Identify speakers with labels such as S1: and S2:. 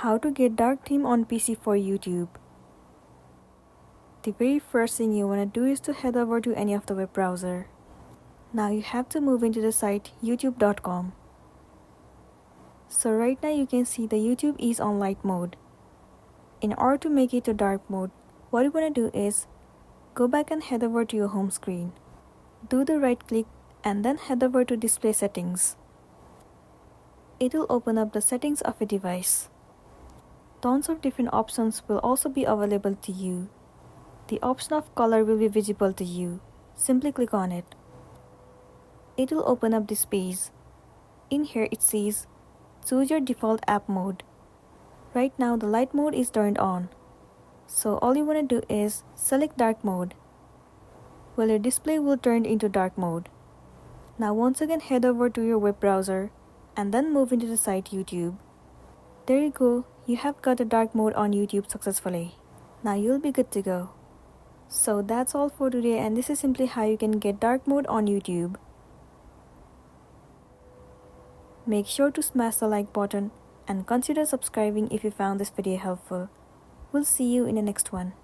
S1: How to get dark theme on PC for YouTube. The very first thing you want to do is to head over to any of the web browser. Now you have to move into the site youtube.com. So right now you can see the YouTube is on light mode. In order to make it to dark mode, what you want to do is go back and head over to your home screen. Do the right click and then head over to display settings. It will open up the settings of a device. Tons of different options will also be available to you. The option of color will be visible to you. Simply click on it. It will open up this page. In here it says, choose your default app mode. Right now the light mode is turned on. So all you want to do is select dark mode. Well, your display will turn into dark mode. Now once again head over to your web browser and then move into the site YouTube. There you go, you have got a dark mode on YouTube successfully. Now you'll be good to go. So that's all for today, and this is simply how you can get dark mode on YouTube. Make sure to smash the like button and consider subscribing if you found this video helpful. We'll see you in the next one.